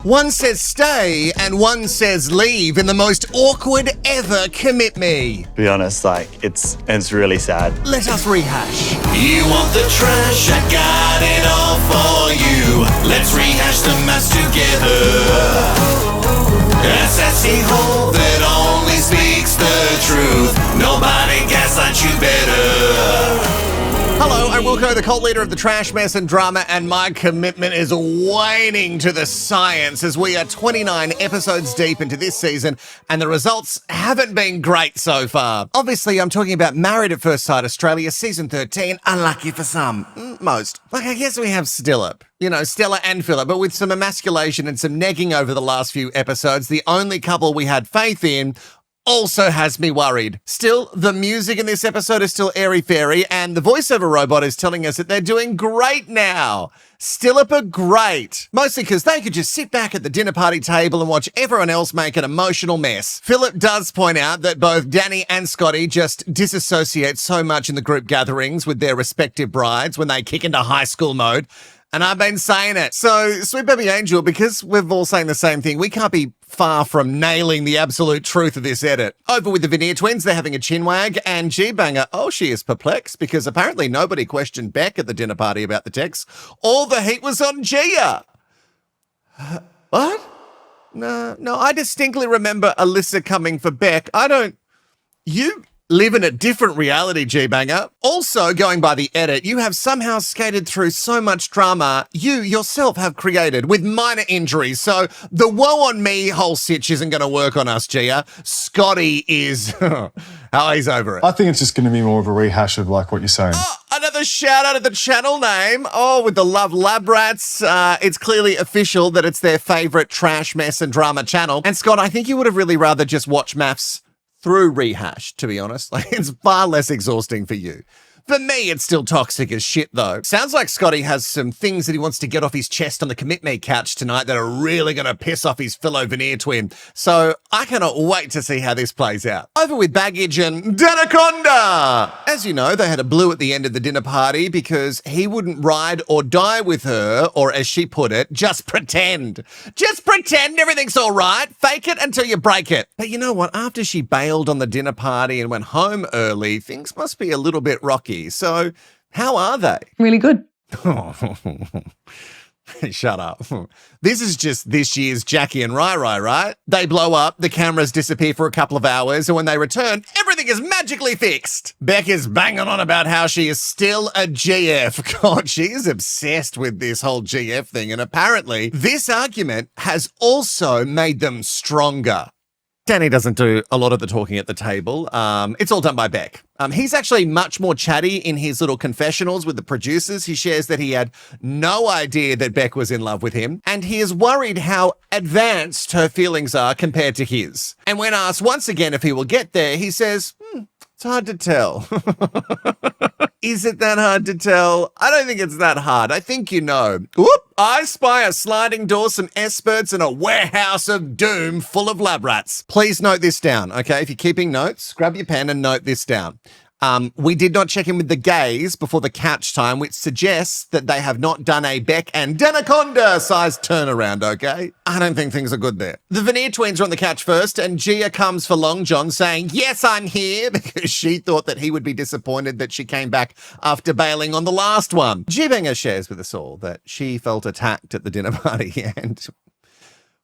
One says stay and one says leave in the most awkward ever commit me. Be honest, it's really sad. Let us rehash. You want the trash, I got it all for you. Let's rehash the MAFS together. A sassy hole that only speaks the truth. Nobody gaslights you better. Hello, I'm Wilko, the cult leader of the trash, mess and drama, and my commitment is waning to the science as we are 29 episodes deep into this season and the results haven't been great so far. Obviously, I'm talking about Married at First Sight Australia, season 13, unlucky for some, most. I guess we have Stella and Philip, but with some emasculation and some negging over the last few episodes, the only couple we had faith in also has me worried. Still, the music in this episode is still airy-fairy, and the voiceover robot is telling us that they're doing great now. Still up a great. Mostly because they could just sit back at the dinner party table and watch everyone else make an emotional mess. Philip does point out that both Danny and Scotty just disassociate so much in the group gatherings with their respective brides when they kick into high school mode. And I've been saying it. So, sweet baby angel, because we're all saying the same thing, we can't be far from nailing the absolute truth of this edit. Over with the Veneer twins, they're having a chinwag, and G-Banger, she is perplexed because apparently nobody questioned Bec at the dinner party about the text. All the heat was on Gia. What? No, I distinctly remember Alyssa coming for Bec. You live in a different reality, G-Banger. Also, going by the edit, you have somehow skated through so much drama you yourself have created with minor injuries. So the woe on me whole sitch isn't going to work on us, Gia. Scotty is, he's over it. I think it's just going to be more of a rehash of like what you're saying. Another shout out of the channel name. With the Love Lab Rats, it's clearly official that it's their favorite trash, mess and drama channel. And Scott, I think you would have really rather just watch MAFS through Rehashed, to be honest. It's far less exhausting for you. For me, it's still toxic as shit, though. Sounds like Scotty has some things that he wants to get off his chest on the Commit Me couch tonight that are really going to piss off his fellow Veneer twin. So I cannot wait to see how this plays out. Over with baggage and Danaconda! As you know, they had a blue at the end of the dinner party because he wouldn't ride or die with her, or as she put it, just pretend. Just pretend everything's all right. Fake it until you break it. But you know what? After she bailed on the dinner party and went home early, things must be a little bit rocky. So, how are they? Really good. Shut up. This is just this year's Jackie and Rai, right? They blow up, the cameras disappear for a couple of hours, and when they return, everything is magically fixed. Bec is banging on about how she is still a GF. God, she is obsessed with this whole GF thing, and apparently this argument has also made them stronger. Danny doesn't do a lot of the talking at the table. It's all done by Bec. He's actually much more chatty in his little confessionals with the producers. He shares that he had no idea that Bec was in love with him, and he is worried how advanced her feelings are compared to his. And when asked once again if he will get there, he says, it's hard to tell. Is it that hard to tell? I don't think it's that hard. I think you know. Whoop! I spy a sliding door, some experts, and a warehouse of doom full of lab rats. Please note this down, okay? If you're keeping notes, grab your pen and note this down. We did not check in with the gays before the couch time, which suggests that they have not done a Bec and Danaconda sized turnaround, okay? I don't think things are good there. The Veneer twins are on the couch first, and Gia comes for Long John saying, yes, I'm here, because she thought that he would be disappointed that she came back after bailing on the last one. G-Banger shares with us all that she felt attacked at the dinner party, and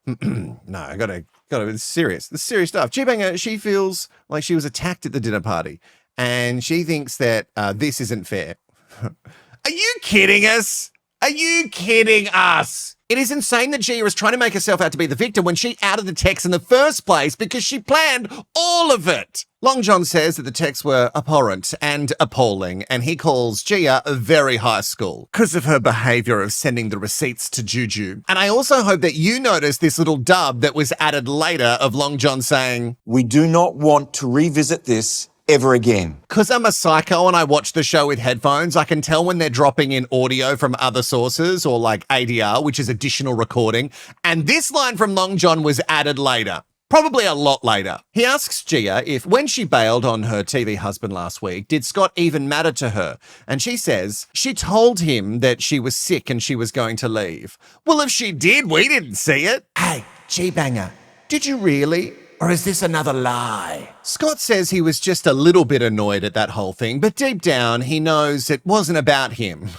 no, I gotta, it's serious. It's serious stuff. G-Banger, she feels like she was attacked at the dinner party. And she thinks that this isn't fair. Are you kidding us? Are you kidding us? It is insane that Gia is trying to make herself out to be the victim when she outed the text in the first place because she planned all of it. Long John says that the texts were abhorrent and appalling, and he calls Gia a very high school because of her behavior of sending the receipts to Juju. And I also hope that you noticed this little dub that was added later of Long John saying, we do not want to revisit this ever again. Because I'm a psycho and I watch the show with headphones, I can tell when they're dropping in audio from other sources or like ADR, which is additional recording. And this line from Long John was added later. Probably a lot later. He asks Gia if when she bailed on her TV husband last week, did Scott even matter to her? And she says she told him that she was sick and she was going to leave. Well, if she did, we didn't see it. Hey, G-Banger, did you really? Or is this another lie? Scott says he was just a little bit annoyed at that whole thing, but deep down he knows it wasn't about him.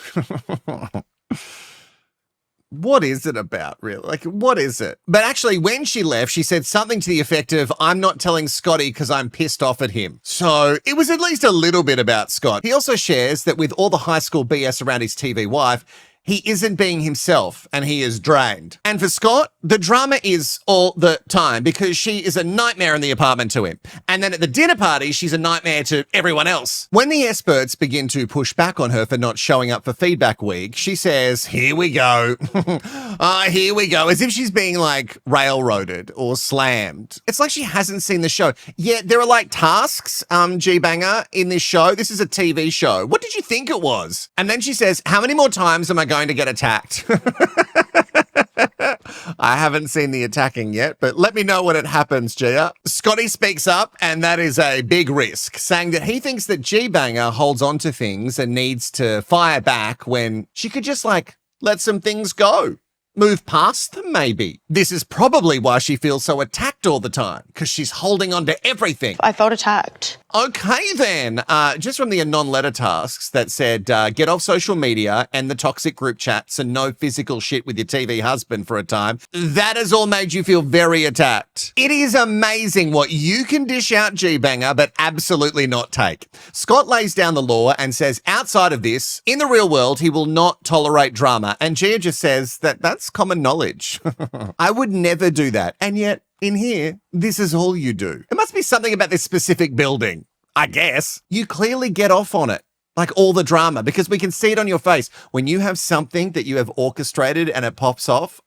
What is it about, really? Like, what is it? But actually, when she left, she said something to the effect of, I'm not telling Scotty because I'm pissed off at him. So it was at least a little bit about Scott. He also shares that with all the high school BS around his TV wife, he isn't being himself and he is drained. And for Scott, the drama is all the time because she is a nightmare in the apartment to him. And then at the dinner party, she's a nightmare to everyone else. When the experts begin to push back on her for not showing up for feedback week, she says, here we go. Here we go. As if she's being like railroaded or slammed. It's like she hasn't seen the show. Yeah, there are like tasks, G-Banger, in this show. This is a TV show. What did you think it was? And then she says, how many more times am I going to get attacked? I haven't seen the attacking yet, but let me know when it happens, Gia. Scotty speaks up, and that is a big risk, saying that he thinks that G-Banger holds on to things and needs to fire back when she could just like let some things go. Move past them, maybe. This is probably why she feels so attacked all the time, because she's holding on to everything. I felt attacked. Okay, then. Just from the non-letter tasks that said, get off social media and the toxic group chats and no physical shit with your TV husband for a time. That has all made you feel very attacked. It is amazing what you can dish out, G-Banger, but absolutely not take. Scott lays down the law and says, outside of this, in the real world, he will not tolerate drama. And Gia just says that that's common knowledge. I would never do that. And yet, in here, this is all you do. It must be something about this specific building, I guess. You clearly get off on it. Like all the drama, because we can see it on your face. When you have something that you have orchestrated and it pops off,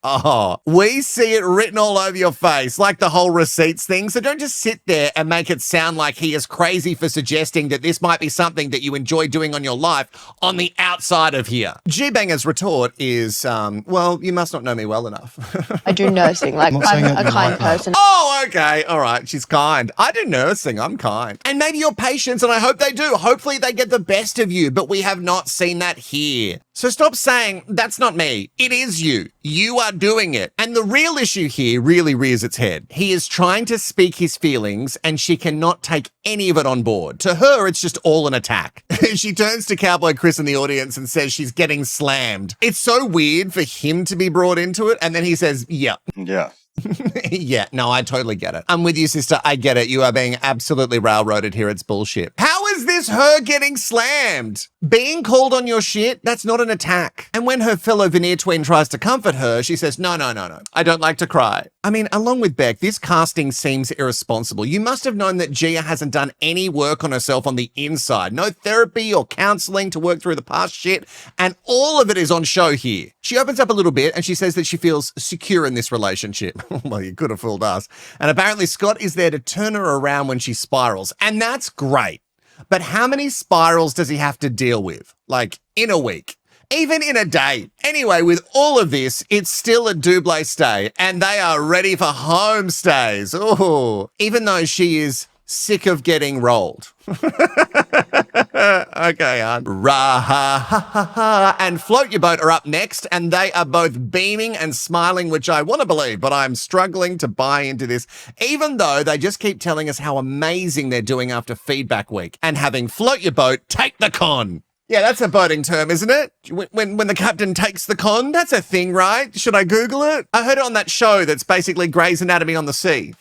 we see it written all over your face, like the whole receipts thing. So don't just sit there and make it sound like he is crazy for suggesting that this might be something that you enjoy doing on your life on the outside of here. G-Banger's retort is, well, you must not know me well enough. I do nursing, like I'm a kind person. Oh, okay. All right. She's kind. I do nursing. I'm kind. And maybe you're patient, and I hope they do. Hopefully they get the best of you, but we have not seen that here. So stop saying, that's not me. It is you. You are doing it. And the real issue here really rears its head. He is trying to speak his feelings and she cannot take any of it on board. To her, it's just all an attack. She turns to Cowboy Chris in the audience and says she's getting slammed. It's so weird for him to be brought into it. And then he says, yeah. Yeah. Yeah, no, I totally get it. I'm with you, sister. I get it. You are being absolutely railroaded here. It's bullshit. How is this her getting slammed? Being called on your shit, that's not an attack. And when her fellow veneer twin tries to comfort her, she says, no. I don't like to cry. I mean, along with Bec, this casting seems irresponsible. You must have known that Gia hasn't done any work on herself on the inside. No therapy or counseling to work through the past shit. And all of it is on show here. She opens up a little bit and she says that she feels secure in this relationship. Well, you could have fooled us. And apparently Scott is there to turn her around when she spirals. And that's great. But how many spirals does he have to deal with? Like in a week? Even in a day. Anyway, with all of this, it's still a double stay. And they are ready for homestays. Oh, even though she is sick of getting rolled. Okay, hon. Ra-ha-ha-ha-ha. And Float Your Boat are up next, and they are both beaming and smiling, which I want to believe, but I'm struggling to buy into this, even though they just keep telling us how amazing they're doing after feedback week and having Float Your Boat take the con. Yeah, that's a boating term, isn't it? When the captain takes the con, that's a thing, right? Should I Google it? I heard it on that show that's basically Grey's Anatomy on the sea.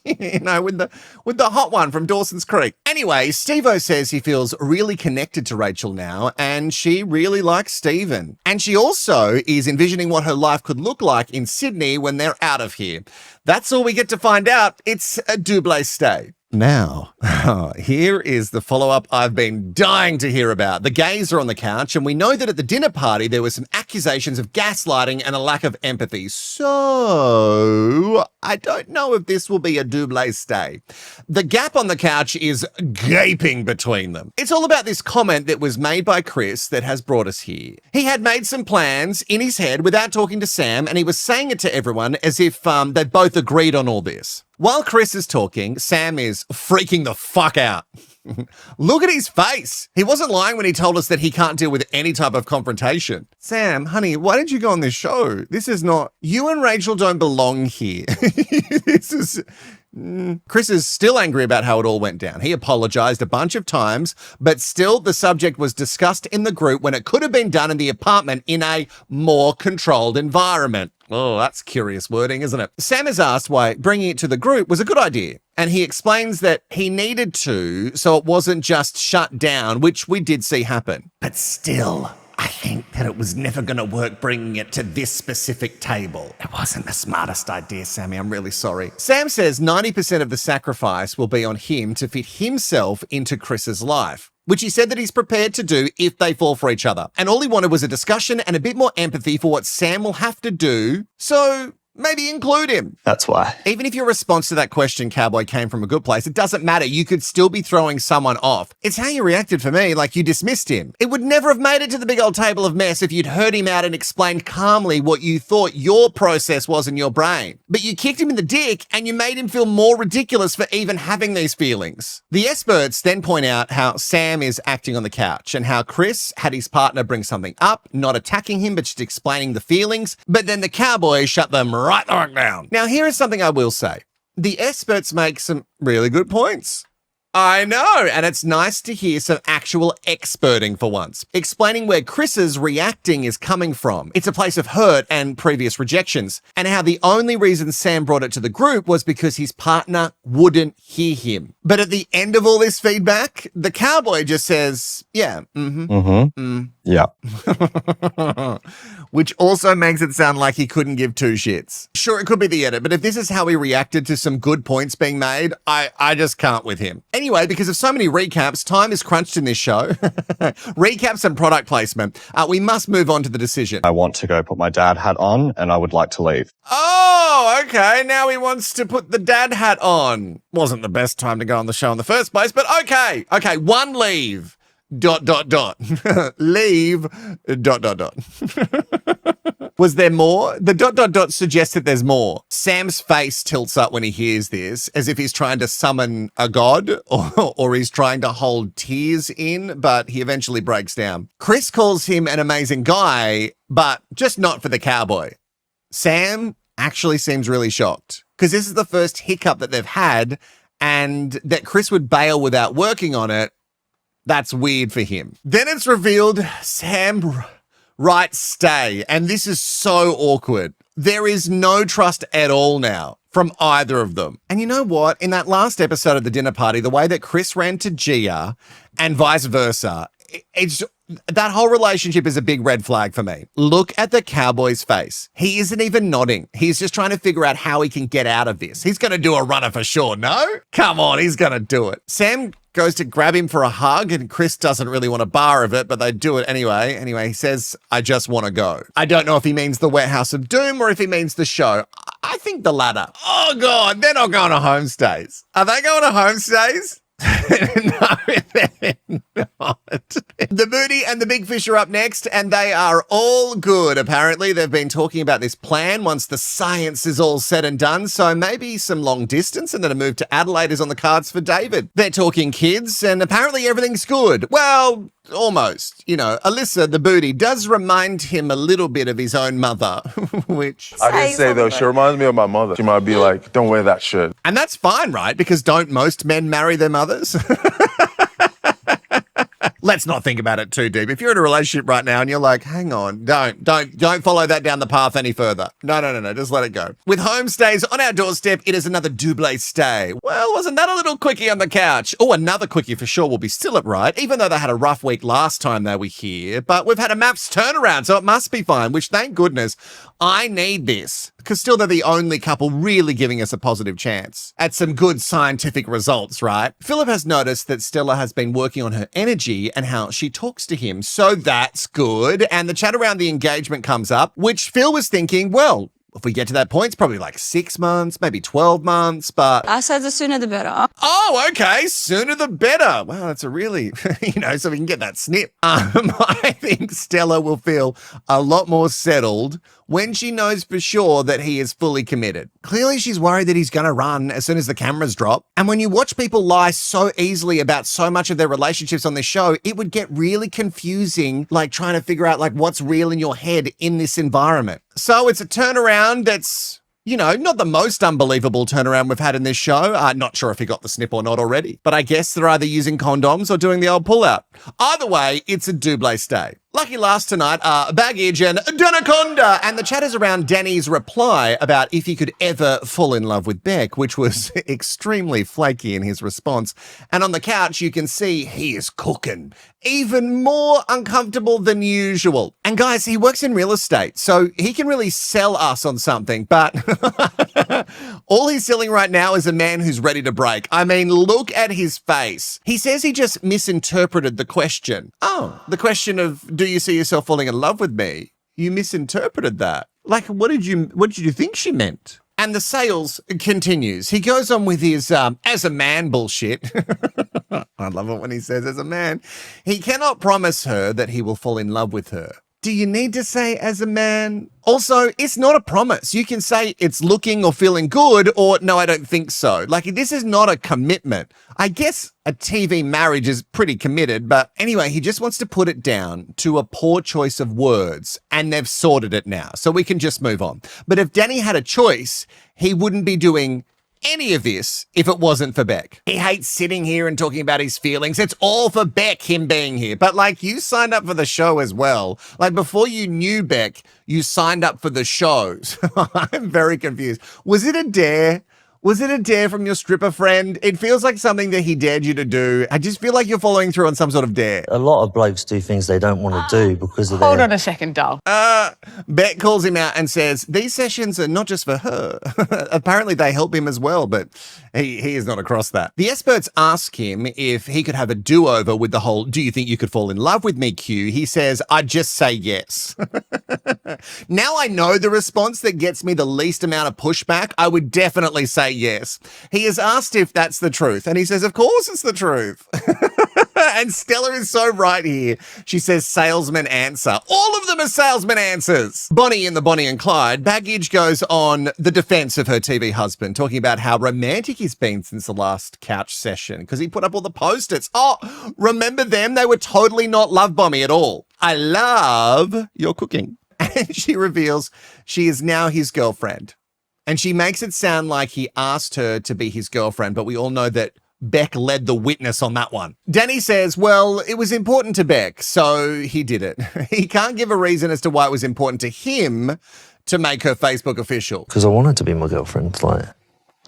You know, with the hot one from Dawson's Creek. Anyway, Steve-O says he feels really connected to Rachel now, and she really likes Steven. And she also is envisioning what her life could look like in Sydney when they're out of here. That's all we get to find out. It's a double stay. Now, here is the follow-up I've been dying to hear about. The gays are on the couch, and we know that at the dinner party there were some accusations of gaslighting and a lack of empathy. So, I don't know if this will be a double stay. The gap on the couch is gaping between them. It's all about this comment that was made by Chris that has brought us here. He had made some plans in his head without talking to Sam, and he was saying it to everyone as if they both agreed on all this. While Chris is talking, Sam is freaking the fuck out. Look at his face. He wasn't lying when he told us that he can't deal with any type of confrontation. Sam, honey, why did you go on this show? This is not... You and Rachel don't belong here. This is... Chris is still angry about how it all went down. He apologized a bunch of times, but still the subject was discussed in the group when it could have been done in the apartment in a more controlled environment. Oh, that's curious wording, isn't it? Sam is asked why bringing it to the group was a good idea. And he explains that he needed to, so it wasn't just shut down, which we did see happen. But still, I think that it was never going to work bringing it to this specific table. It wasn't the smartest idea, Sammy. I'm really sorry. Sam says 90% of the sacrifice will be on him to fit himself into Chris's life, which he said that he's prepared to do if they fall for each other. And all he wanted was a discussion and a bit more empathy for what Sam will have to do, so maybe include him. That's why. Even if your response to that question, Cowboy, came from a good place, it doesn't matter. You could still be throwing someone off. It's how you reacted for me, like you dismissed him. It would never have made it to the big old table of mess if you'd heard him out and explained calmly what you thought your process was in your brain. But you kicked him in the dick and you made him feel more ridiculous for even having these feelings. The experts then point out how Sam is acting on the couch and how Chris had his partner bring something up, not attacking him, but just explaining the feelings. But then the Cowboy shut them right the fuck down. Now, here is something I will say. The experts make some really good points. I know, and it's nice to hear some actual experting for once, explaining where Chris's reacting is coming from. It's a place of hurt and previous rejections, and how the only reason Sam brought it to the group was because his partner wouldn't hear him. But at the end of all this feedback, the Cowboy just says, yeah, Yeah. which also makes it sound like he couldn't give two shits. Sure, it could be the edit, but if this is how he reacted to some good points being made, I just can't with him. Anyway, because of so many recaps, time is crunched in this show. Recaps and product placement. We must move on to the decision. I want to go put my dad hat on and I would like to leave. Oh, okay. Now he wants to put the dad hat on. Wasn't the best time to go on the show in the first place, but okay. Okay, one leave. ... Leave ... Was there more? The ... suggests that there's more. Sam's face tilts up when he hears this, as if he's trying to summon a god or he's trying to hold tears in, but he eventually breaks down. Chris calls him an amazing guy, but just not for the Cowboy. Sam actually seems really shocked because this is the first hiccup that they've had, and that Chris would bail without working on it. That's weird for him. Then it's revealed Sam writes stay, and this is so awkward. There is no trust at all now from either of them. And you know what? In that last episode of the dinner party, the way that Chris ran to Gia and vice versa, it's that whole relationship is a big red flag for me. Look at the Cowboy's face. He isn't even nodding. He's just trying to figure out how he can get out of this. He's going to do a runner for sure. No? Come on, he's going to do it. Sam goes to grab him for a hug and Chris doesn't really want a bar of it, but they do it anyway. Anyway, he says, I just want to go. I don't know if he means the Wet House of Doom or if he means the show. I think the latter. Oh God, they're not going to Homestays. Are they going to Homestays? No, they're not. The Booty and the Big Fish are up next, and they are all good. Apparently, they've been talking about this plan once the science is all said and done, so maybe some long distance and then a move to Adelaide is on the cards for David. They're talking kids, and apparently everything's good. Well, almost. You know, Alyssa, the Booty, does remind him a little bit of his own mother, which... I didn't say, though, she reminds me of my mother. She might be like, don't wear that shirt. And that's fine, right? Because don't most men marry their mothers? Let's not think about it too deep. If you're in a relationship right now and you're like, hang on, don't follow that down the path any further. No, just let it go. With Homestays on our doorstep, it is another double stay. Well, wasn't that a little quickie on the couch? Oh, another quickie for sure will be still up right, even though they had a rough week last time they were here. But we've had a MAFS turnaround, so it must be fine, which thank goodness. I need this, because still they're the only couple really giving us a positive chance at some good scientific results, right? Philip has noticed that Stella has been working on her energy and how she talks to him, so that's good. And the chat around the engagement comes up, which Phil was thinking, well, if we get to that point, it's probably like 6 months, maybe 12 months, but... I said the sooner the better. Oh, okay, sooner the better. Wow, that's a really, so we can get that snip. I think Stella will feel a lot more settled when she knows for sure that he is fully committed. Clearly, she's worried that he's going to run as soon as the cameras drop. And when you watch people lie so easily about so much of their relationships on this show, it would get really confusing, like trying to figure out like what's real in your head in this environment. So it's a turnaround that's, you know, not the most unbelievable turnaround we've had in this show. Not sure if he got the snip or not already, but I guess they're either using condoms or doing the old pullout. Either way, it's a double stay. Lucky last tonight are Baggage and Danaconda, and the chat is around Danny's reply about if he could ever fall in love with Bec, which was extremely flaky in his response. And on the couch, you can see he is cooking, even more uncomfortable than usual. And guys, he works in real estate, so he can really sell us on something, but all he's selling right now is a man who's ready to break. I mean, look at his face. He says he just misinterpreted the question. Oh, the question of, do you see yourself falling in love with me? You misinterpreted that. Like, what did you think she meant? And the sales continues. He goes on with his as a man bullshit. I love it when he says as a man. He cannot promise her that he will fall in love with her. Do you need to say as a man? Also, it's not a promise. You can say it's looking or feeling good or no, I don't think so. Like, this is not a commitment. I guess a TV marriage is pretty committed, but anyway, he just wants to put it down to a poor choice of words, and they've sorted it now, so we can just move on. But if Danny had a choice, he wouldn't be doing any of this if it wasn't for Bec. He hates sitting here and talking about his feelings. It's all for Bec, him being here. But like, you signed up for the show as well. Like, before you knew Bec, you signed up for the shows. I'm very confused. Was it a dare? Was it a dare from your stripper friend? It feels like something that he dared you to do. I just feel like you're following through on some sort of dare. A lot of blokes do things they don't want to do because of Hold on a second, doll. Bec calls him out and says, these sessions are not just for her. Apparently they help him as well, but he is not across that. The experts ask him if he could have a do-over with the whole, do you think you could fall in love with me cue? He says, I'd just say yes. Now I know the response that gets me the least amount of pushback. I would definitely say yes. He is asked if that's the truth, and he says, of course it's the truth. And Stella is so right here. She says salesman answer. All of them are salesman answers. Bonnie in the Bonnie and Clyde, Baggage goes on the defense of her TV husband, talking about how romantic he's been since the last couch session because he put up all the post-its. Oh, remember them? They were totally not love bombing at all. I love your cooking. And she reveals she is now his girlfriend. And she makes it sound like he asked her to be his girlfriend, but we all know that Bec led the witness on that one. Danny says, well, it was important to Bec, so he did it. He can't give a reason as to why it was important to him to make her Facebook official. Because I wanted to be my girlfriend, like...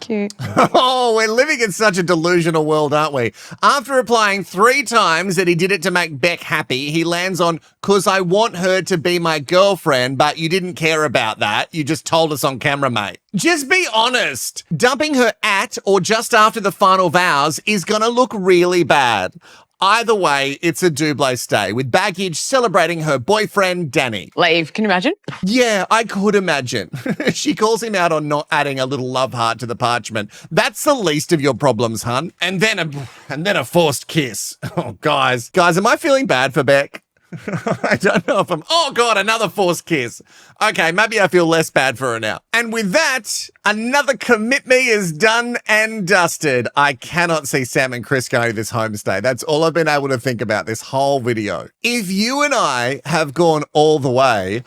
Cute. Oh, we're living in such a delusional world, aren't we? After replying 3 times that he did it to make Bec happy, he lands on, cause I want her to be my girlfriend, but you didn't care about that. You just told us on camera, mate. Just be honest. Dumping her at or just after the final vows is gonna look really bad. Either way, it's a double stay, with Baggage celebrating her boyfriend, Danny. Leave, can you imagine? Yeah, I could imagine. She calls him out on not adding a little love heart to the parchment. That's the least of your problems, hun. And then a forced kiss. Oh, guys, am I feeling bad for Bec? I don't know if oh God, another forced kiss. Okay, maybe I feel less bad for her now. And with that, another commit me is done and dusted. I cannot see Sam and Chris going to this homestay. That's all I've been able to think about this whole video. If you and I have gone all the way,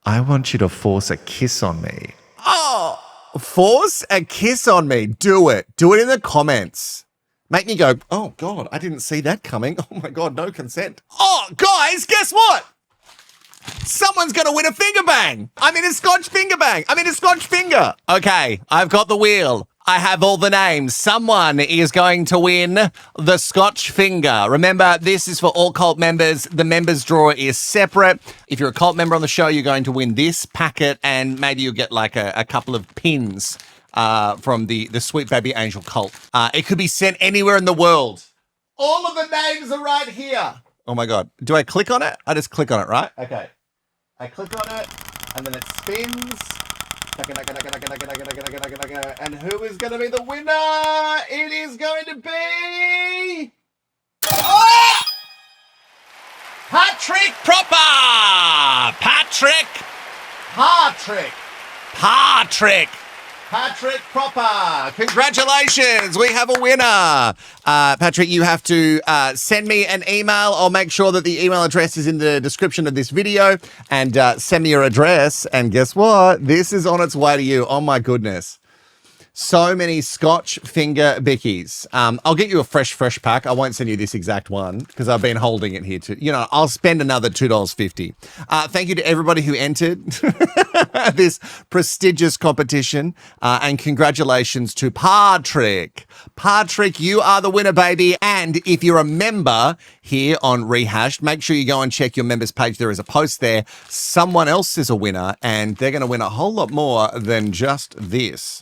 I want you to force a kiss on me. Oh, force a kiss on me. Do it. Do it in the comments. Make me go, oh, God, I didn't see that coming. Oh, my God, no consent. Oh, guys, guess what? Someone's going to win a finger bang. I'm in a Scotch finger bang. I'm in a Scotch finger. Okay, I've got the wheel. I have all the names. Someone is going to win the Scotch finger. Remember, this is for all cult members. The members draw is separate. If you're a cult member on the show, you're going to win this packet, and maybe you'll get like a couple of pins from the Sweet Baby Angel cult. It could be sent anywhere in the world. All of the names are right here. Oh my God. Do I click on it? I just click on it, right? Okay. I click on it, and then it spins. And who is going to be the winner? It is going to be... Oh! Patrick Proper! Patrick Patrick. Patrick Proper. Congratulations. We have a winner. Patrick, you have to send me an email. I'll make sure that the email address is in the description of this video, and send me your address. And guess what? This is on its way to you. Oh, my goodness. So many Scotch finger bickies. I'll get you a fresh pack. I won't send you this exact one because I've been holding it here too. You know, I'll spend another $2.50. Thank you to everybody who entered this prestigious competition. And congratulations to Patrick. Patrick, you are the winner, baby. And if you're a member here on Rehashed, make sure you go and check your members page. There is a post there. Someone else is a winner, and they're going to win a whole lot more than just this.